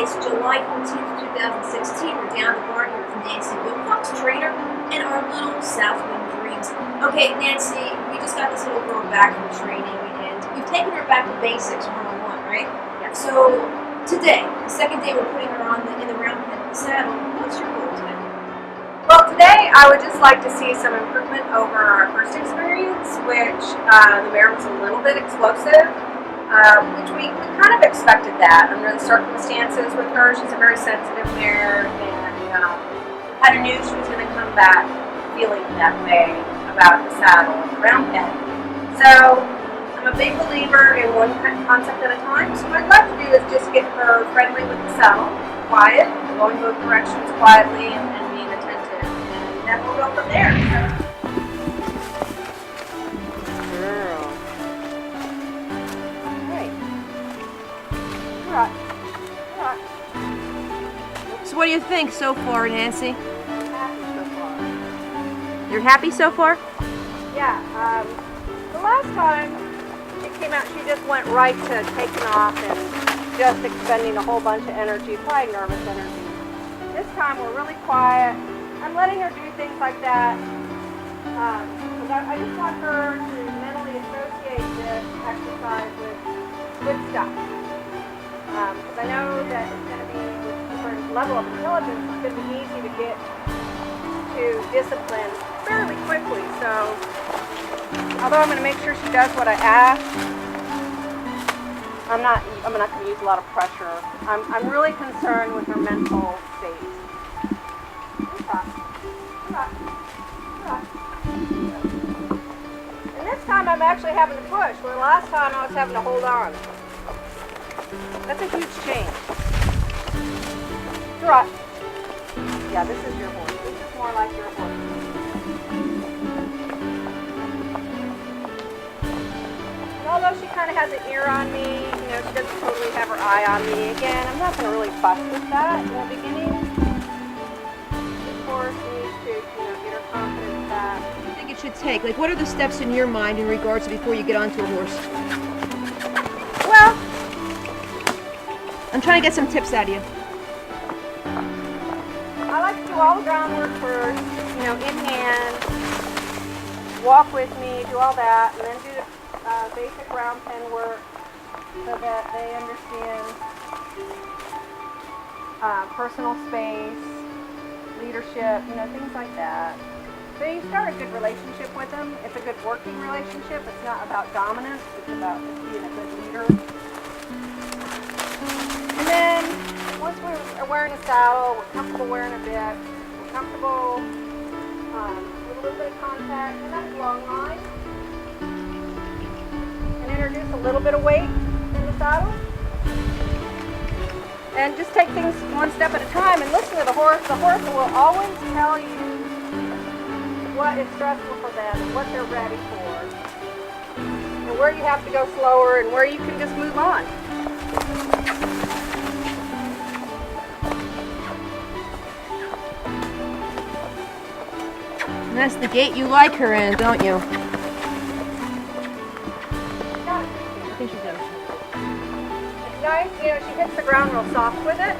It's July 14th, 2016. We're down at the barn here with Nancy Wilcox, trainer, and our little Southwind Dreams. Okay, Nancy, we just got this little girl back from training, and we've taken her back to basics 101, right? Yes. So today, the second day we're putting her on in the round pen saddle, what's your goal today? Well, today I would just like to see some improvement over our first experience, which the mare was a little bit explosive, which we kind of expected that under the circumstances with her. She's a very sensitive mare, and kind of knew she was going to come back feeling that way about the saddle and the round pen. So I'm a big believer in one concept at a time, so what I'd like to do is just get her friendly with the saddle, quiet, going both directions quietly, and being attentive, and then we'll go from there. Girl. Alright. Right. So what do you think so far, Nancy? I'm happy so far. You're happy so far? Yeah, the last time she came out, she just went right to taking off and just expending a whole bunch of energy, probably nervous energy. This time we're really quiet. I'm letting her do things like that. Because I just want her to mentally associate this exercise with stuff. Because I know that it's going to be, with her level of intelligence, it's going to be easy to get to discipline fairly quickly. So, although I'm going to make sure she does what I ask, I'm not going to use a lot of pressure. I'm really concerned with her mental state. And this time I'm actually having to push, where last time I was having to hold on. That's a huge change. Right. Yeah, this is your horse. This is more like your horse. And although she kind of has an ear on me, she doesn't totally have her eye on me. Again, I'm not going to really fuss with that in the beginning. Of course, needs to, get her confidence back. What do you think it should take? Like, what are the steps in your mind in regards to before you get onto a horse? Well, I'm trying to get some tips out of you. I like to do all the groundwork first, in hand, walk with me, do all that, and then do the basic round pen work so that they understand personal space, leadership, things like that. So you start a good relationship with them. It's a good working relationship. It's not about dominance. It's about just being a good leader. And then once we're wearing a saddle, we're comfortable wearing a bit, we're comfortable with a little bit of contact, and that's long line. And introduce a little bit of weight in the saddle. And just take things one step at a time and listen to the horse. The horse will always tell you what is stressful for them and what they're ready for. And where you have to go slower and where you can just move on. And that's the gait you like her in, don't you? I think she's done. It's nice, she hits the ground real soft with it.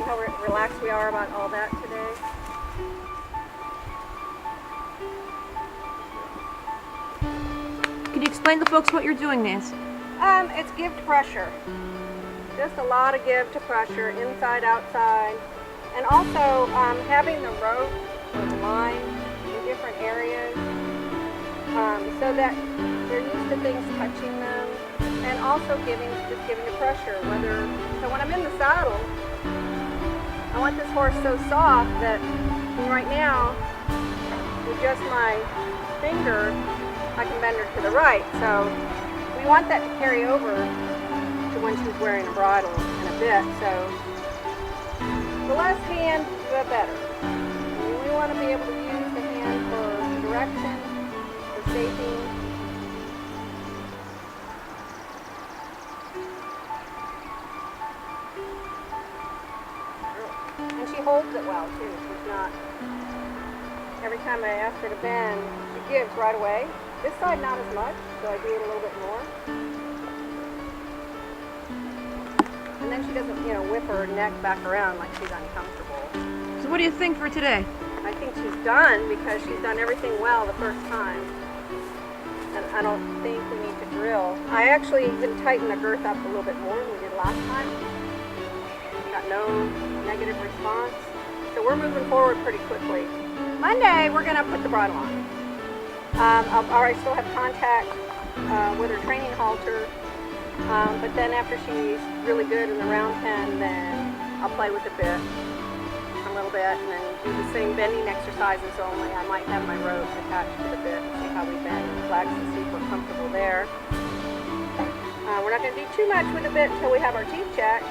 How relaxed we are about all that today. Can you explain to folks what you're doing, Nancy? It's give to pressure. Just a lot of give to pressure, inside, outside. And also having the rope or the line in different areas so that they're used to things touching them. And also just giving the pressure. So when I'm in the saddle, I want this horse so soft that right now just my finger, I can bend her to the right. So we want that to carry over to when she's wearing a bridle and a bit. So the less hand, the better. We want to be able to use the hand for direction, for shaping. And she holds it well too. She's not, every time I ask her to bend, she gives right away. This side not as much, so I do it a little bit more. And then she doesn't, whip her neck back around like she's uncomfortable. So what do you think for today? I think she's done because she's done everything well the first time. And I don't think we need to drill. I actually even tightened the girth up a little bit more than we did last time. Got no negative response. So we're moving forward pretty quickly. Monday, we're gonna put the bridle on. I still have contact with her training halter. But then after she's really good in the round pen, then I'll play with the bit a little bit and then do the same bending exercises only. I might have my ropes attached to the bit and see how we bend the flags and see if we're comfortable there. We're not going to do too much with the bit until we have our teeth checked.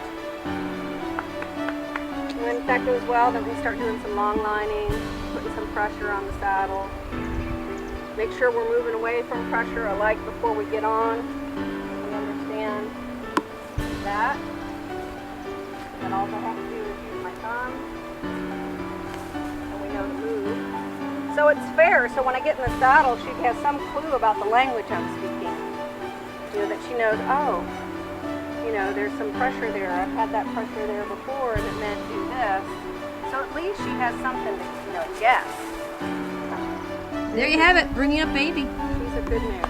When that goes well, then we start doing some long lining, putting some pressure on the saddle. Make sure we're moving away from pressure, like before we get on. We understand that. And all I have to do is use my thumb. And we know to move. So it's fair. So when I get in the saddle, she has some clue about the language I'm speaking. That she knows, oh, there's some pressure there. I've had that pressure there before and it meant do this. So at least she has something to, guess. There you have it, bringing up baby. She's a good mare.